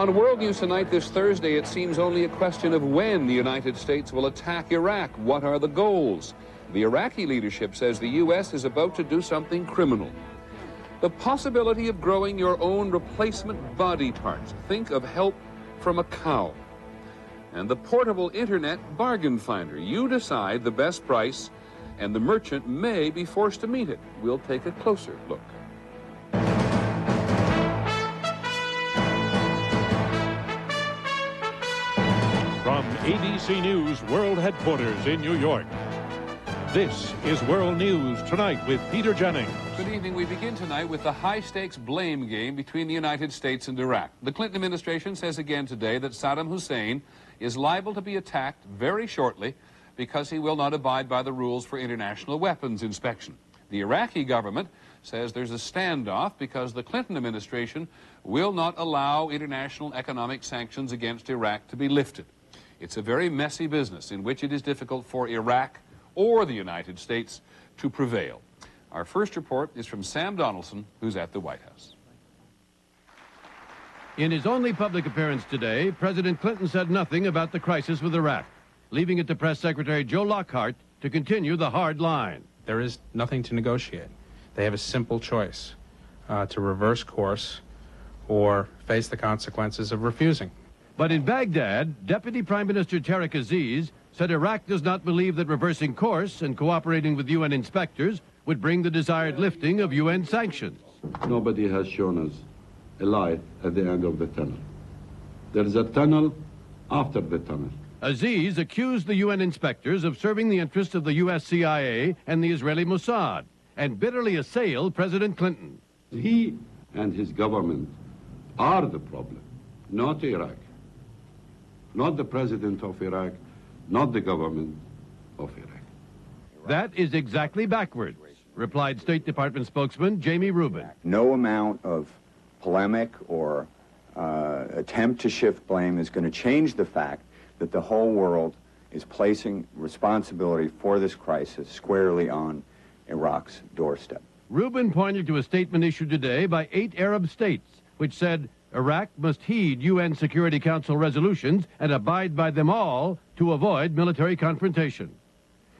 On World News Tonight this Thursday, it seems only a question of when the United States will attack Iraq. What are the goals? The Iraqi leadership says the U.S. is about to do something criminal. The possibility of growing your own replacement body parts. Think of help from a cow. And the portable internet bargain finder. You decide the best price, and the merchant may be forced to meet it. We'll take a closer look. From ABC News World Headquarters in New York, this is World News Tonight with Peter Jennings. Good evening. We begin tonight with the high-stakes blame game between the United States and Iraq. The Clinton administration says again today that Saddam Hussein is liable to be attacked very shortly because he will not abide by the rules for international weapons inspection. The Iraqi government says there's a standoff because the Clinton administration will not allow international economic sanctions against Iraq to be lifted. It's a very messy business in which it is difficult for Iraq or the United States to prevail. Our first report is from Sam Donaldson, who's at the White House. In his only public appearance today, President Clinton said nothing about the crisis with Iraq, leaving it to Press Secretary Joe Lockhart to continue the hard line. There is nothing to negotiate. They have a simple choice, to reverse course or face the consequences of refusing. But in Baghdad, Deputy Prime Minister Tariq Aziz said Iraq does not believe that reversing course and cooperating with UN inspectors would bring the desired lifting of UN sanctions. Nobody has shown us a light at the end of the tunnel. There is a tunnel after the tunnel. Aziz accused the UN inspectors of serving the interests of the U.S. CIA and the Israeli Mossad, and bitterly assailed President Clinton. He and his government are the problem, not Iraq. Not the president of Iraq, not the government of Iraq. That is exactly backwards, replied State Department spokesman Jamie Rubin. No amount of polemic or attempt to shift blame is going to change the fact that the whole world is placing responsibility for this crisis squarely on Iraq's doorstep. Rubin pointed to a statement issued today by 8 Arab states, which said Iraq must heed UN Security Council resolutions and abide by them all to avoid military confrontation.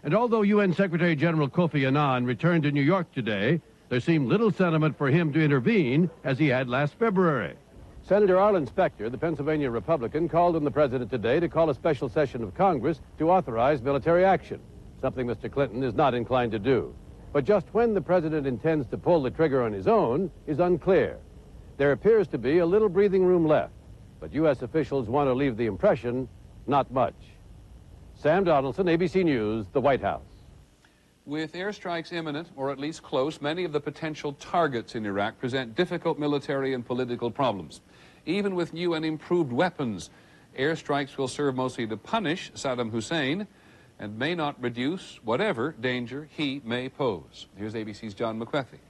And although UN Secretary General Kofi Annan returned to New York today, there seemed little sentiment for him to intervene as he had last February. Senator Arlen Specter, the Pennsylvania Republican, called on the president today to call a special session of Congress to authorize military action, something Mr. Clinton is not inclined to do. But just when the president intends to pull the trigger on his own is unclear. There appears to be a little breathing room left, but U.S. officials want to leave the impression, not much. Sam Donaldson, ABC News, the White House. With airstrikes imminent, or at least close, many of the potential targets in Iraq present difficult military and political problems. Even with new and improved weapons, airstrikes will serve mostly to punish Saddam Hussein and may not reduce whatever danger he may pose. Here's ABC's John McWethy.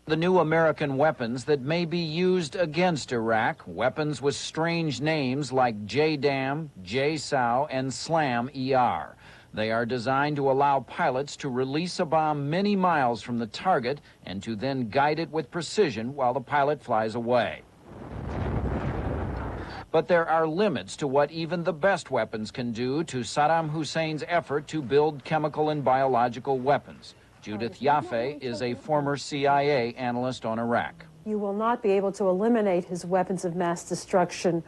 The new American weapons that may be used against Iraq, weapons with strange names like JDAM, JSOW, and SLAM-ER. They are designed to allow pilots to release a bomb many miles from the target and to then guide it with precision while the pilot flies away. But there are limits to what even the best weapons can do to Saddam Hussein's effort to build chemical and biological weapons. Judith Yaffe is a former CIA analyst on Iraq. You will not be able to eliminate his weapons of mass destruction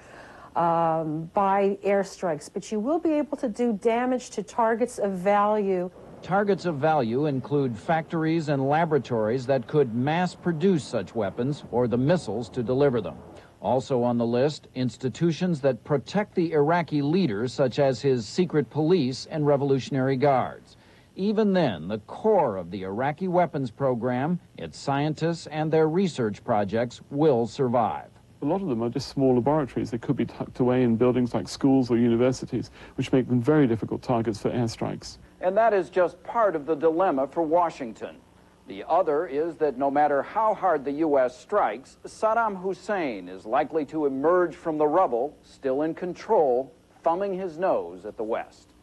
by airstrikes, but you will be able to do damage to targets of value. Targets of value include factories and laboratories that could mass produce such weapons or the missiles to deliver them. Also on the list, institutions that protect the Iraqi leaders, such as his secret police and Revolutionary Guards. Even then, the core of the Iraqi weapons program, its scientists and their research projects will survive. A lot of them are just small laboratories that could be tucked away in buildings like schools or universities, which make them very difficult targets for airstrikes. And that is just part of the dilemma for Washington. The other is that no matter how hard the U.S. strikes, Saddam Hussein is likely to emerge from the rubble, still in control, thumbing his nose at the West.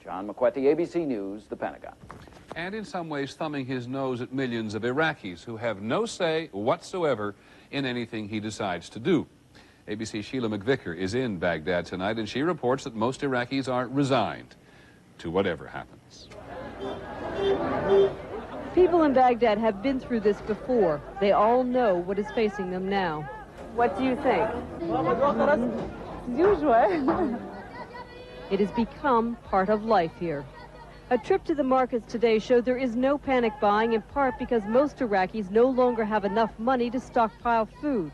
John McWethy, ABC News, the Pentagon. And in some ways thumbing his nose at millions of Iraqis who have no say whatsoever in anything he decides to do. ABC's Sheila McVicker is in Baghdad tonight, and she reports that most Iraqis are resigned to whatever happens. People in Baghdad have been through this before. They all know what is facing them now. What do you think? Usual. It has become part of life here. A trip to the markets today showed there is no panic buying, in part because most Iraqis no longer have enough money to stockpile food.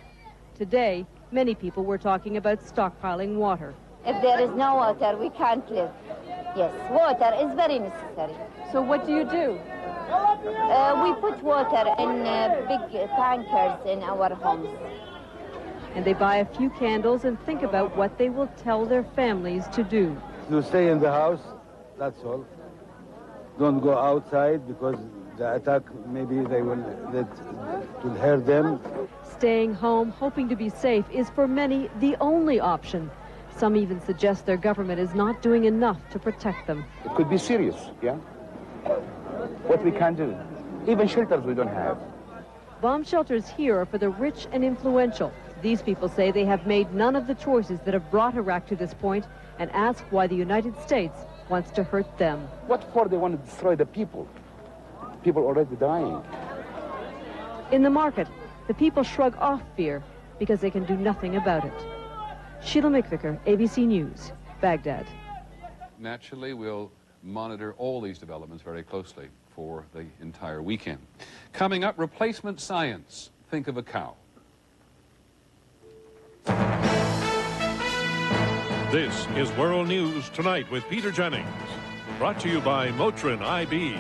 Today, many people were talking about stockpiling water. If there is no water, we can't live. Yes, water is very necessary. So what do you do? We put water in big tankers in our homes. And they buy a few candles and think about what they will tell their families to do. To stay in the house, that's all. Don't go outside because the attack, maybe it will hurt them. Staying home, hoping to be safe, is for many the only option. Some even suggest their government is not doing enough to protect them. It could be serious, yeah? What we can do. Even shelters we don't have. Bomb shelters here are for the rich and influential. These people say they have made none of the choices that have brought Iraq to this point and ask why the United States wants to hurt them. What for they want to destroy the people? People already dying. In the market, the people shrug off fear because they can do nothing about it. Sheila McVicker, ABC News, Baghdad. Naturally, we'll monitor all these developments very closely for the entire weekend. Coming up, replacement science. Think of a cow. This is World News Tonight with Peter Jennings. Brought to you by Motrin IB.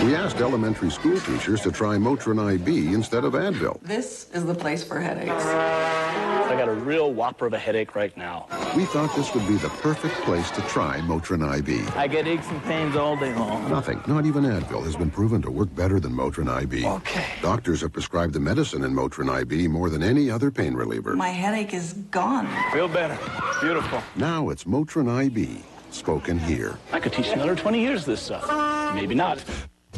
We asked elementary school teachers to try Motrin IB instead of Advil. This is the place for headaches. I got a real whopper of a headache right now. We thought this would be the perfect place to try Motrin IB. I get aches and pains all day long. Nothing, not even Advil, has been proven to work better than Motrin IB. Okay. Doctors have prescribed the medicine in Motrin IB more than any other pain reliever. My headache is gone. Feel better. Beautiful. Now it's Motrin IB, spoken here. I could teach another 20 years this stuff. Maybe not.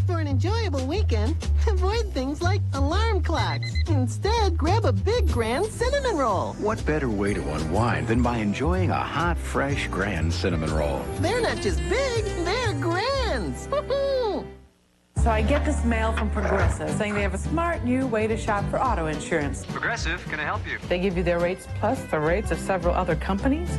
For an enjoyable weekend, avoid things like alarm clocks. Instead, grab a big Grand Cinnamon Roll. What better way to unwind than by enjoying a hot, fresh Grand Cinnamon Roll? They're not just big, they're Grands. So I get this mail from Progressive saying they have a smart new way to shop for auto insurance. Progressive, can I help you? They give you their rates plus the rates of several other companies.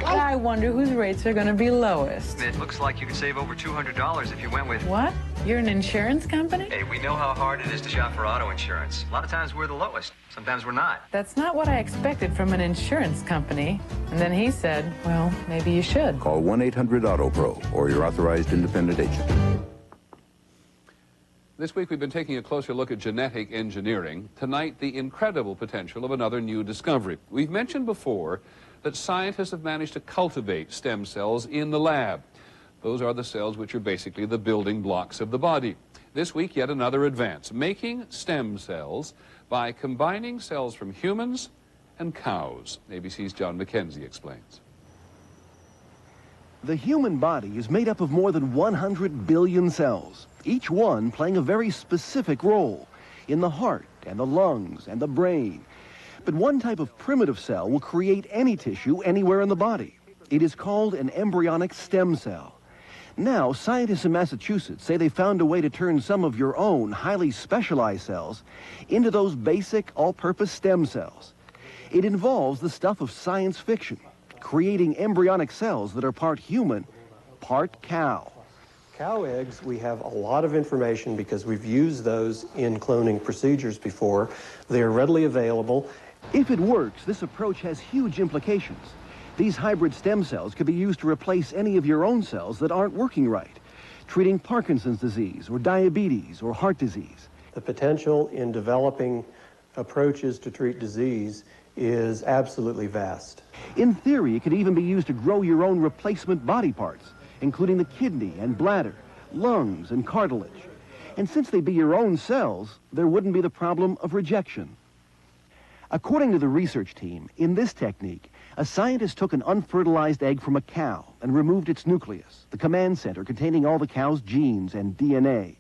I wonder whose rates are going to be lowest. It looks like you could save over $200 if you went with... What? You're an insurance company? Hey, we know how hard it is to shop for auto insurance. A lot of times we're the lowest. Sometimes we're not. That's not what I expected from an insurance company. And then he said, well, maybe you should. Call 1-800-AUTO-PRO or your authorized independent agent. This week we've been taking a closer look at genetic engineering. Tonight, the incredible potential of another new discovery. We've mentioned before that scientists have managed to cultivate stem cells in the lab. Those are the cells which are basically the building blocks of the body. This week, yet another advance, making stem cells by combining cells from humans and cows. ABC's John McKenzie explains. The human body is made up of more than 100 billion cells, each one playing a very specific role in the heart and the lungs and the brain. But one type of primitive cell will create any tissue anywhere in the body. It is called an embryonic stem cell. Now, scientists in Massachusetts say they found a way to turn some of your own highly specialized cells into those basic all-purpose stem cells. It involves the stuff of science fiction, creating embryonic cells that are part human, part cow. Cow eggs, we have a lot of information because we've used those in cloning procedures before. They are readily available. If it works, this approach has huge implications. These hybrid stem cells could be used to replace any of your own cells that aren't working right, treating Parkinson's disease or diabetes or heart disease. The potential in developing approaches to treat disease is absolutely vast. In theory, it could even be used to grow your own replacement body parts, including the kidney and bladder, lungs and cartilage. And since they'd be your own cells, there wouldn't be the problem of rejection. According to the research team, in this technique, a scientist took an unfertilized egg from a cow and removed its nucleus, the command center containing all the cow's genes and DNA.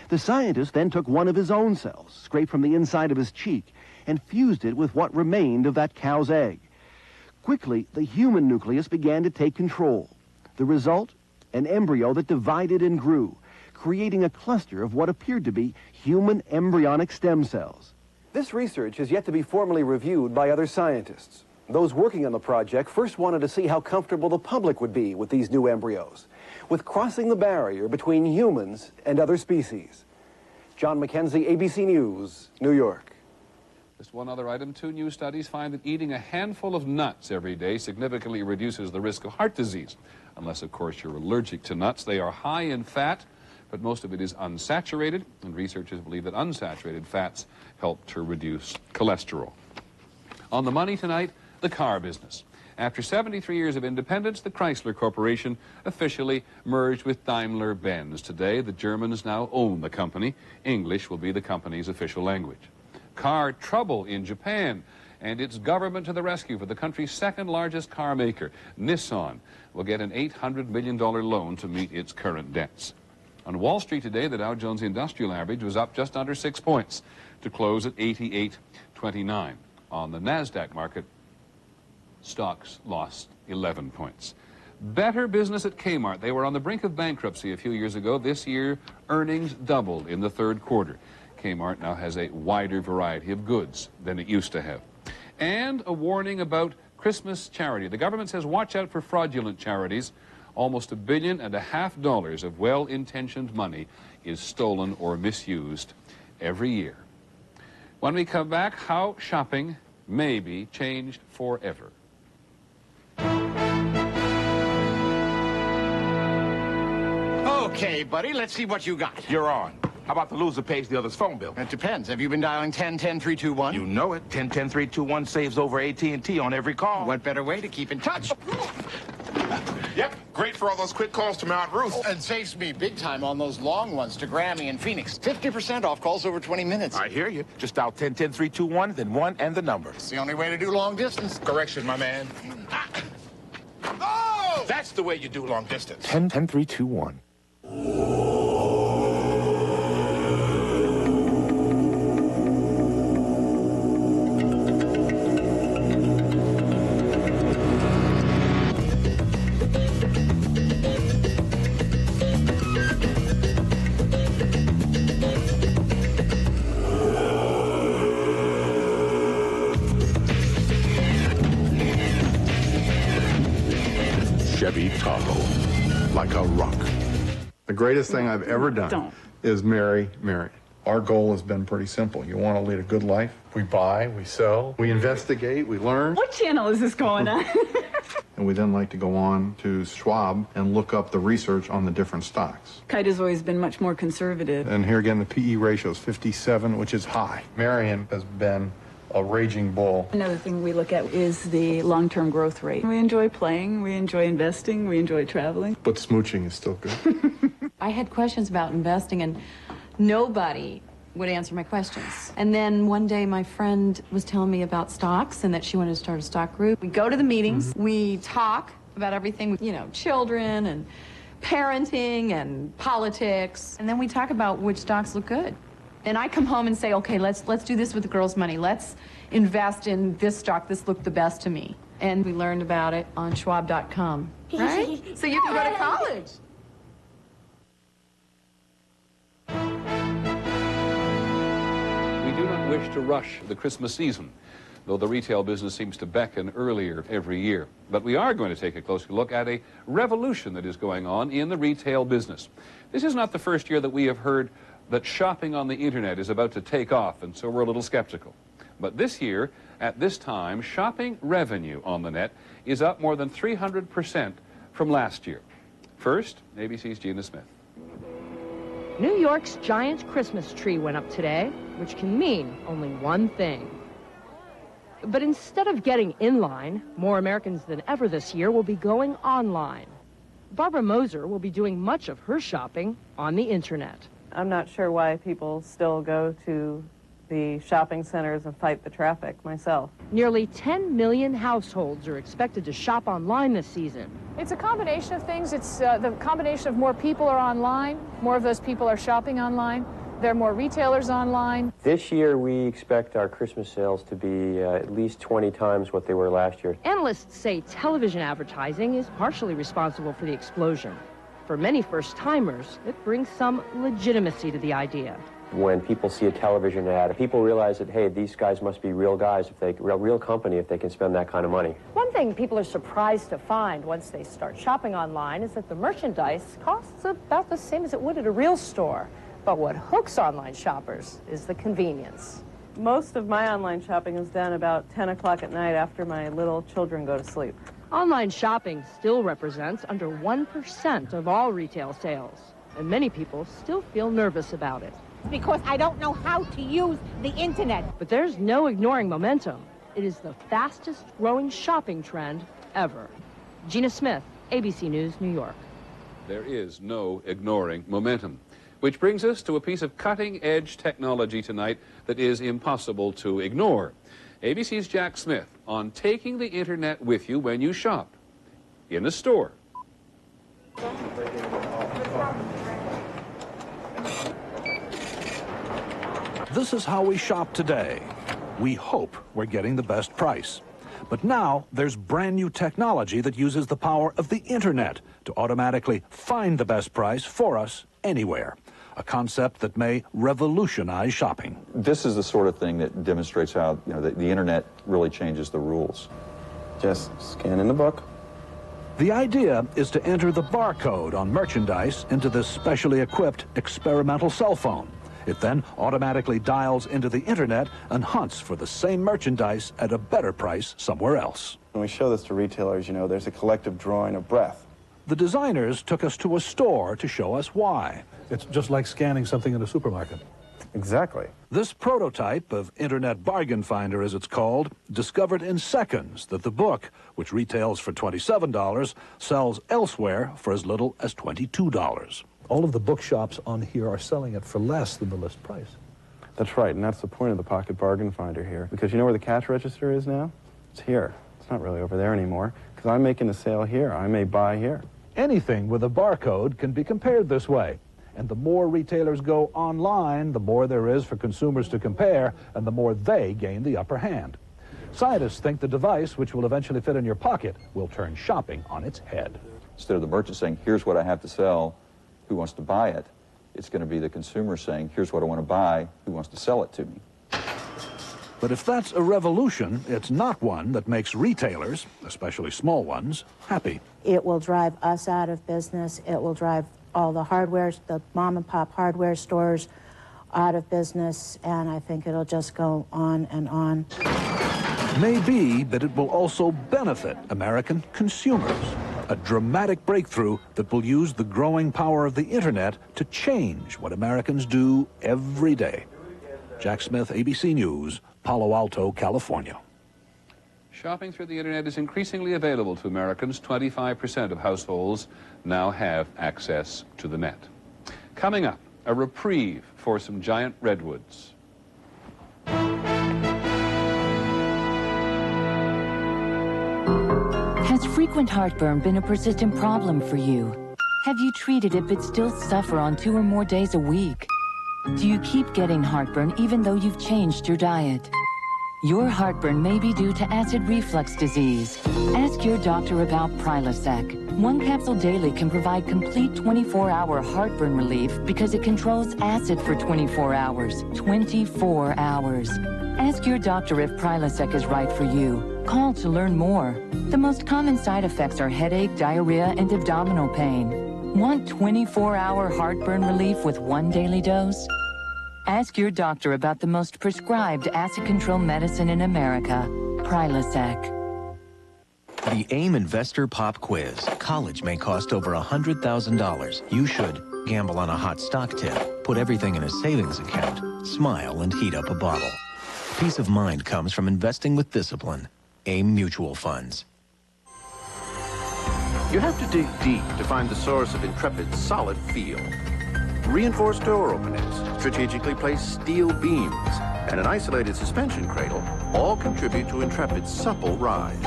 The scientist then took one of his own cells, scraped from the inside of his cheek, and fused it with what remained of that cow's egg. Quickly, the human nucleus began to take control. The result? An embryo that divided and grew, creating a cluster of what appeared to be human embryonic stem cells. This research is yet to be formally reviewed by other scientists. Those working on the project first wanted to see how comfortable the public would be with these new embryos, with crossing the barrier between humans and other species. John McKenzie, ABC News, New York. Just one other item. 2 new studies find that eating a handful of nuts every day significantly reduces the risk of heart disease. Unless, of course, you're allergic to nuts. They are high in fat, but most of it is unsaturated, and researchers believe that unsaturated fats help to reduce cholesterol. On the money tonight, the car business. After 73 years of independence, the Chrysler Corporation officially merged with Daimler-Benz. Today, the Germans now own the company. English will be the company's official language. Car trouble in Japan, and its government to the rescue for the country's second largest car maker. Nissan will get an $800 million loan to meet its current debts. On Wall Street today, the Dow Jones Industrial Average was up just under 6 points to close at 88.29. On the NASDAQ market, stocks lost 11 points. Better business at Kmart. They were on the brink of bankruptcy a few years ago. This year, earnings doubled in the third quarter. Kmart now has a wider variety of goods than it used to have. And a warning about Christmas charity. The government says watch out for fraudulent charities. Almost $1.5 billion of well-intentioned money is stolen or misused every year. When we come back, how shopping may be changed forever. Okay, buddy, let's see what you got. You're on. How about the loser pays the other's phone bill? It depends. Have you been dialing 10-10-321? You know it. 10-10-321 saves over AT&T on every call. What better way to keep in touch? Yep, great for all those quick calls to Mount Ruth. And saves me big time on those long ones to Grammy and Phoenix. 50% off calls over 20 minutes. I hear you. Just dial 10-10-321, then 1 and the number. It's the only way to do long distance. Correction, my man. Oh! That's the way you do long distance. 10-10-321. Chevy Tahoe, like a rock. The greatest thing I've ever done is marry Mary. Our goal has been pretty simple. You want to lead a good life? We buy, we sell, we investigate, we learn. What channel is this going on? And we then like to go on to Schwab and look up the research on the different stocks. Kite has always been much more conservative. And here again, the PE ratio is 57, which is high. Marion has been a raging bull. Another thing we look at is the long-term growth rate. We enjoy playing, we enjoy investing, we enjoy traveling. But smooching is still good. I had questions about investing and nobody would answer my questions. And then one day my friend was telling me about stocks and that she wanted to start a stock group. We go to the meetings, we talk about everything, you know, children and parenting and politics, and then we talk about which stocks look good. And I come home and say, okay, let's do this with the girls' money. Let's invest in this stock. This looked the best to me. And we learned about it on Schwab.com, right? So you can go to college. We do not wish to rush the Christmas season, though the retail business seems to beckon earlier every year. But we are going to take a closer look at a revolution that is going on in the retail business. This is not the first year that we have heard that shopping on the internet is about to take off, and so we're a little skeptical. But this year, at this time, shopping revenue on the net is up more than 300% from last year. First, ABC's Gina Smith. New York's giant Christmas tree went up today, which can mean only one thing. But instead of getting in line, more Americans than ever this year will be going online. Barbara Moser will be doing much of her shopping on the internet. I'm not sure why people still go to the shopping centers and fight the traffic myself. Nearly 10 million households are expected to shop online this season. It's a combination of things. It's the combination of more people are online, more of those people are shopping online, there are more retailers online. This year we expect our Christmas sales to be at least 20 times what they were last year. Analysts say television advertising is partially responsible for the explosion. For many first-timers, it brings some legitimacy to the idea. When people see a television ad, people realize that, hey, these guys must be real guys, if they real company, if they can spend that kind of money. One thing people are surprised to find once they start shopping online is that the merchandise costs about the same as it would at a real store. But what hooks online shoppers is the convenience. Most of my online shopping is done about 10 o'clock at night after my little children go to sleep. Online shopping still represents under 1% of all retail sales, and many people still feel nervous about it. Because I don't know how to use the internet. But there's no ignoring momentum. It is the fastest growing shopping trend ever. Gina Smith, ABC News, New York. There is no ignoring momentum. Which brings us to a piece of cutting-edge technology tonight that is impossible to ignore. ABC's Jack Smith on taking the internet with you when you shop in a store. This is how we shop today. We hope we're getting the best price. But now there's brand new technology that uses the power of the internet to automatically find the best price for us anywhere. A concept that may revolutionize shopping. This is the sort of thing that demonstrates how the internet really changes the rules. Just scan in the book. The idea is to enter the barcode on merchandise into this specially equipped experimental cell phone. It then automatically dials into the internet and hunts for the same merchandise at a better price somewhere else. When we show this to retailers, there's a collective drawing of breath. The designers took us to a store to show us why. It's just like scanning something in a supermarket. Exactly. This prototype of Internet Bargain Finder, as it's called, discovered in seconds that the book, which retails for $27, sells elsewhere for as little as $22. All of the bookshops on here are selling it for less than the list price. That's right, and that's the point of the Pocket Bargain Finder here. Because you know where the cash register is now? It's here. It's not really over there anymore. Because I'm making a sale here. I may buy here. Anything with a barcode can be compared this way. And the more retailers go online, the more there is for consumers to compare, and the more they gain the upper hand. Scientists think the device, which will eventually fit in your pocket, will turn shopping on its head. Instead of the merchant saying, here's what I have to sell, who wants to buy it? It's going to be the consumer saying, here's what I want to buy, who wants to sell it to me? But if that's a revolution, it's not one that makes retailers, especially small ones, happy. It will drive us out of business. It will drive all the hardware, the mom-and-pop hardware stores out of business, and I think it'll just go on and on. Maybe, but it will also benefit American consumers. A dramatic breakthrough that will use the growing power of the internet to change what Americans do every day. Jack Smith, ABC News, Palo Alto, California. Shopping through the internet is increasingly available to Americans. 25% of households now have access to the net. Coming up, a reprieve for some giant redwoods. Has frequent heartburn been a persistent problem for you? Have you treated it but still suffer on 2 or more days a week? Do you keep getting heartburn even though you've changed your diet? Your heartburn may be due to acid reflux disease. Ask your doctor about Prilosec. 1 capsule daily can provide complete 24-hour heartburn relief because it controls acid for 24 hours. 24 hours. Ask your doctor if Prilosec is right for you. Call to learn more. The most common side effects are headache, diarrhea, and abdominal pain. Want 24-hour heartburn relief with 1 daily dose? Ask your doctor about the most prescribed acid control medicine in America, Prilosec. The AIM Investor Pop Quiz. College may cost over $100,000. You should gamble on a hot stock tip, put everything in a savings account, smile and heat up a bottle. Peace of mind comes from investing with discipline. AIM Mutual Funds. You have to dig deep to find the source of Intrepid's solid feel. Reinforced door openings, strategically placed steel beams, and an isolated suspension cradle all contribute to Intrepid's supple ride.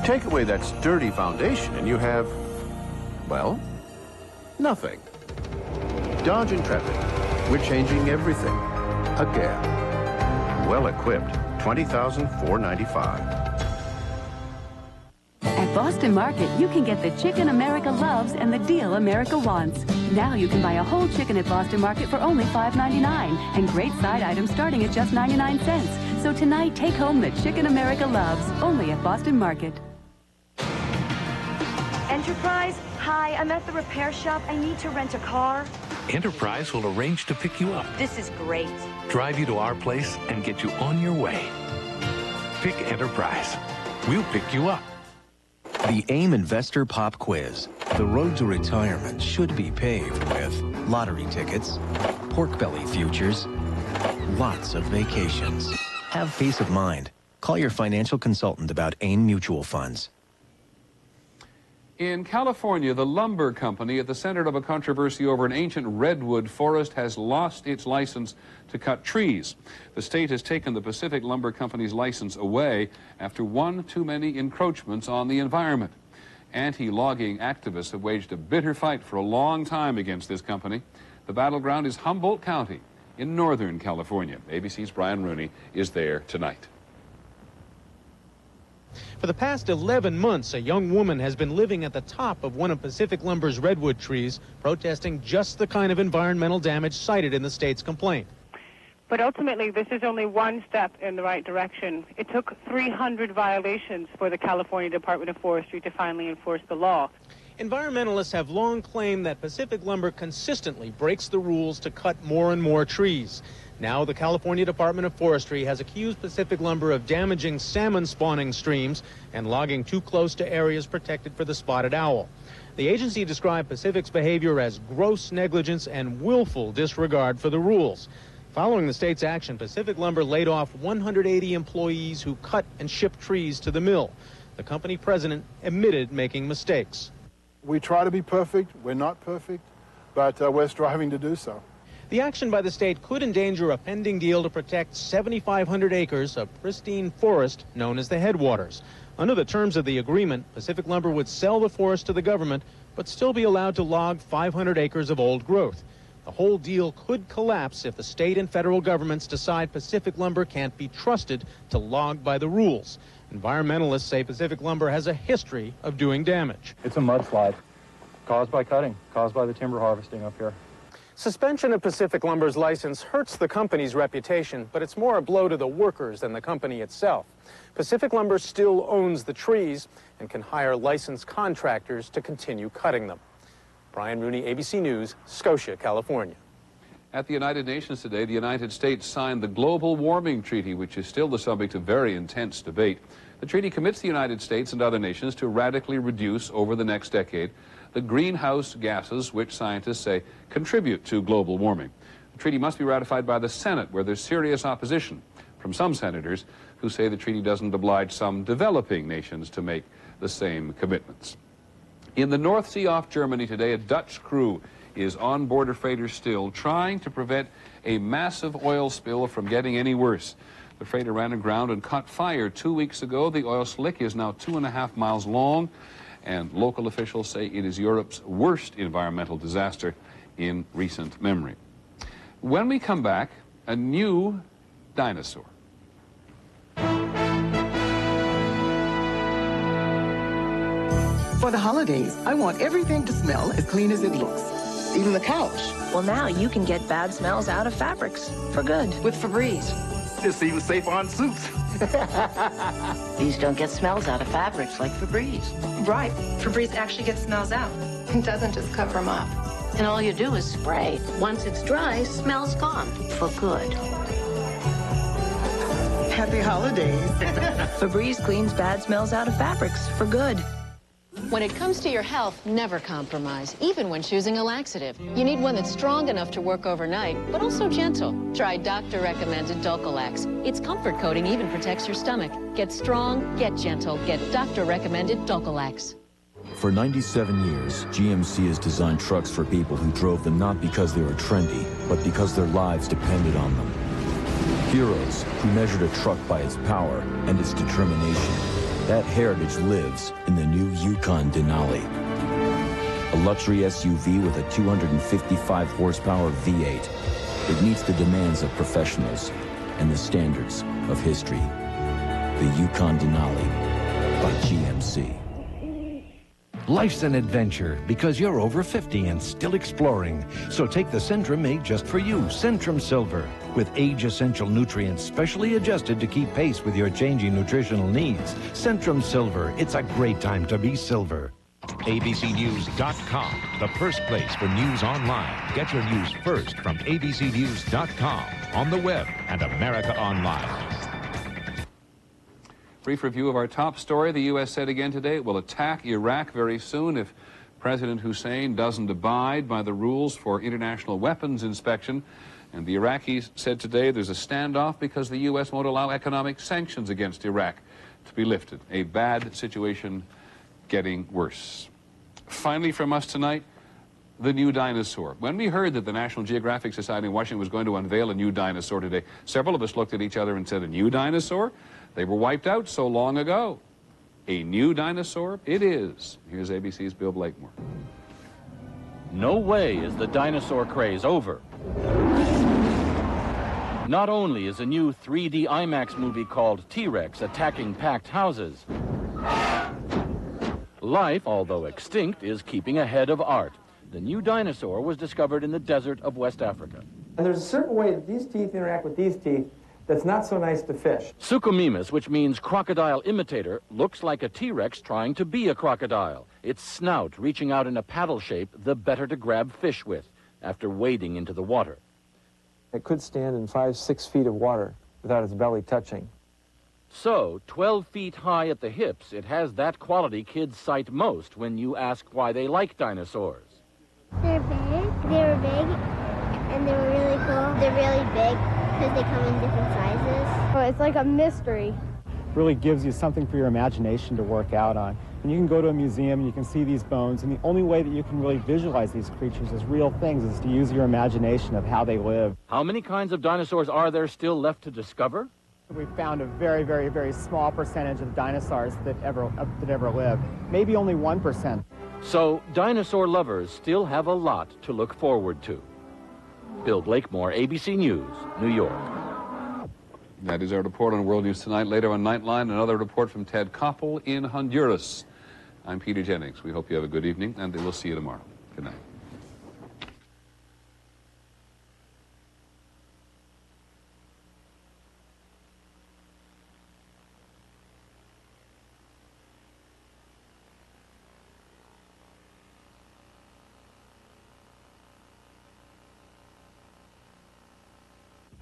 Take away that sturdy foundation and you have, well, nothing. Dodge Intrepid. We're changing everything. Again. Well equipped. $20,495. At Boston Market, you can get the chicken America loves and the deal America wants. Now you can buy a whole chicken at Boston Market for only $5.99 and great side items starting at just 99 cents. So tonight, take home the chicken America loves, only at Boston Market. Enterprise? Hi, I'm at the repair shop. I need to rent a car. Enterprise will arrange to pick you up, This is great. drive you to our place, and get you on your way. Pick Enterprise. We'll pick you up. The AIM Investor Pop Quiz. The road to retirement should be paved with lottery tickets, pork belly futures, lots of vacations. Have peace of mind. Call your financial consultant about AIM mutual funds. In California, the lumber company at the center of a controversy over an ancient redwood forest has lost its license to cut trees. The state has taken the Pacific Lumber Company's license away after one too many encroachments on the environment. Anti-logging activists have waged a bitter fight for a long time against this company. The battleground is Humboldt County in Northern California. ABC's Brian Rooney is there tonight. For the past 11 months, a young woman has been living at the top of one of Pacific Lumber's redwood trees, protesting just the kind of environmental damage cited in the state's complaint. But ultimately, this is only one step in the right direction. It took 300 violations for the California Department of Forestry to finally enforce the law. Environmentalists have long claimed that Pacific Lumber consistently breaks the rules to cut more and more trees. Now the California Department of Forestry has accused Pacific Lumber of damaging salmon spawning streams and logging too close to areas protected for the spotted owl. The agency described Pacific's behavior as gross negligence and willful disregard for the rules. Following the state's action, Pacific Lumber laid off 180 employees who cut and shipped trees to the mill. The company president admitted making mistakes. We try to be perfect. We're not perfect, but we're striving to do so. The action by the state could endanger a pending deal to protect 7,500 acres of pristine forest known as the Headwaters. Under the terms of the agreement, Pacific Lumber would sell the forest to the government, but still be allowed to log 500 acres of old growth. The whole deal could collapse if the state and federal governments decide Pacific Lumber can't be trusted to log by the rules. Environmentalists say Pacific Lumber has a history of doing damage. It's a mudslide caused by cutting, caused by the timber harvesting up here. Suspension of Pacific Lumber's license hurts the company's reputation, but it's more a blow to the workers than the company itself. Pacific Lumber still owns the trees and can hire licensed contractors to continue cutting them. Brian Rooney, ABC News, Scotia, California. At the United Nations today, the United States signed the Global Warming Treaty, which is still the subject of very intense debate. The treaty commits the United States and other nations to radically reduce over the next decade the greenhouse gases which scientists say contribute to global warming. The treaty must be ratified by the Senate, where there's serious opposition from some senators who say the treaty doesn't oblige some developing nations to make the same commitments. In the North Sea off Germany today, a Dutch crew is on board a freighter still, trying to prevent a massive oil spill from getting any worse. The freighter ran aground and caught fire 2 weeks ago. The oil slick is now 2.5 miles long, and local officials say it is Europe's worst environmental disaster in recent memory. When we come back, a new dinosaur. For the holidays, I want everything to smell as clean as it looks. Even the couch. Well, now you can get bad smells out of fabrics for good with Febreze. It's even safe on suits. These don't get smells out of fabrics like Febreze. Right. Febreze actually gets smells out. It doesn't just cover them up. And all you do is spray. Once it's dry, smell's gone for good. Happy holidays. Febreze cleans bad smells out of fabrics for good. When it comes to your health, never compromise, even when choosing a laxative. You need one that's strong enough to work overnight, but also gentle. Try doctor-recommended Dulcolax. Its comfort coating even protects your stomach. Get strong, get gentle, get doctor-recommended Dulcolax. For 97 years, GMC has designed trucks for people who drove them not because they were trendy, but because their lives depended on them. Heroes who measured a truck by its power and its determination. That heritage lives in the new Yukon Denali. A luxury SUV with a 255 horsepower V8. It meets the demands of professionals and the standards of history. The Yukon Denali by GMC. Life's an adventure because you're over 50 and still exploring. So take the Centrum made just for you, Centrum Silver, with age-essential nutrients specially adjusted to keep pace with your changing nutritional needs. Centrum Silver, it's a great time to be silver. ABCNews.com, the first place for news online. Get your news first from ABCNews.com, on the web and America Online. Brief review of our top story. The U.S. said again today it will attack Iraq very soon if President Hussein doesn't abide by the rules for international weapons inspection. And the Iraqis said today there's a standoff because the U.S. won't allow economic sanctions against Iraq to be lifted. A bad situation getting worse. Finally from us tonight, the new dinosaur. When we heard that the National Geographic Society in Washington was going to unveil a new dinosaur today, several of us looked at each other and said, a new dinosaur? They were wiped out so long ago. A new dinosaur? It is. Here's ABC's Bill Blakemore. No way is the dinosaur craze over. Not only is a new 3D IMAX movie called T-Rex attacking packed houses, life, although extinct, is keeping ahead of art. The new dinosaur was discovered in the desert of West Africa. And there's a certain way that these teeth interact with these teeth that's not so nice to fish. Suchomimus, which means crocodile imitator, looks like a T-Rex trying to be a crocodile. Its snout reaching out in a paddle shape, the better to grab fish with, after wading into the water. It could stand in 5-6 feet of water without its belly touching. So, 12 feet high at the hips, it has that quality kids cite most when you ask why they like dinosaurs. They're big, and they were really cool. They're really big because they come in different sizes. Oh, it's like a mystery. Really gives you something for your imagination to work out on. And you can go to a museum and you can see these bones, and the only way that you can really visualize these creatures as real things is to use your imagination of how they live. How many kinds of dinosaurs are there still left to discover? We've found a very, very, very small percentage of dinosaurs that ever lived. Maybe only 1%. So, dinosaur lovers still have a lot to look forward to. Bill Blakemore, ABC News, New York. That is our report on World News Tonight. Later on Nightline, another report from Ted Koppel in Honduras. I'm Peter Jennings. We hope you have a good evening, and we'll see you tomorrow. Good night.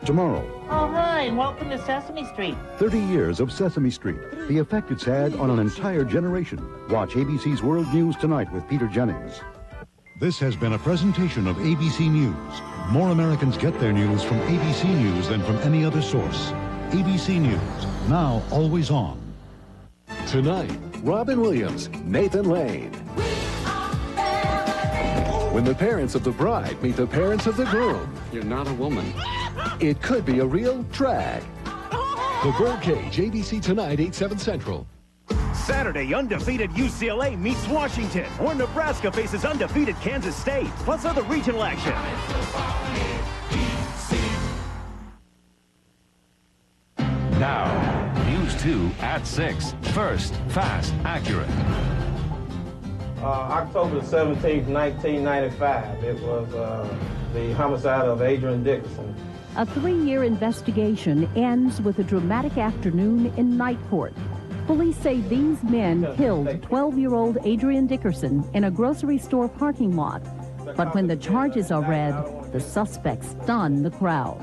Tomorrow. Oh, hi, and welcome to Sesame Street. 30 years of Sesame Street. The effect it's had on an entire generation. Watch ABC's World News Tonight with Peter Jennings. This has been a presentation of ABC News. More Americans get their news from ABC News than from any other source. ABC News, now always on. Tonight, Robin Williams, Nathan Lane. When the parents of the bride meet the parents of the groom. You're not a woman. It could be a real drag. The Birdcage, ABC Tonight, 8/7 Central. Saturday, undefeated UCLA meets Washington, or Nebraska faces undefeated Kansas State, plus other regional action. Now, News 2 at 6. First, fast, accurate. October 17th, 1995. It was the homicide of Adrian Dickerson. A 3-year investigation ends with a dramatic afternoon in night court. Police say these men killed 12-year-old Adrian Dickerson in a grocery store parking lot. But when the charges are read, the suspects stun the crowd.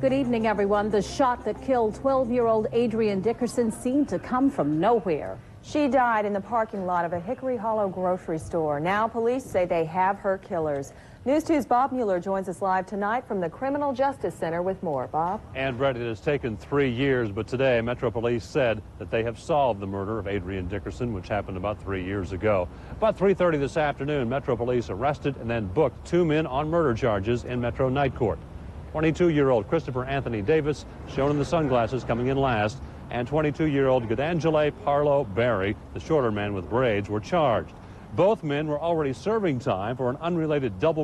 Good evening, everyone. The shot that killed 12-year-old Adrian Dickerson seemed to come from nowhere. She died in the parking lot of a Hickory Hollow grocery store. Now police say they have her killers. News 2's Bob Mueller joins us live tonight from the Criminal Justice Center with more. Bob? And Brett, it has taken 3 years, but today Metro Police said that they have solved the murder of Adrian Dickerson, which happened about 3 years ago. About 3:30 this afternoon, Metro Police arrested and then booked 2 men on murder charges in Metro Night Court. 22-year-old Christopher Anthony Davis, shown in the sunglasses, coming in last, and 22-year-old Godangele Parlo Barry, the shorter man with braids, were charged. Both men were already serving time for an unrelated double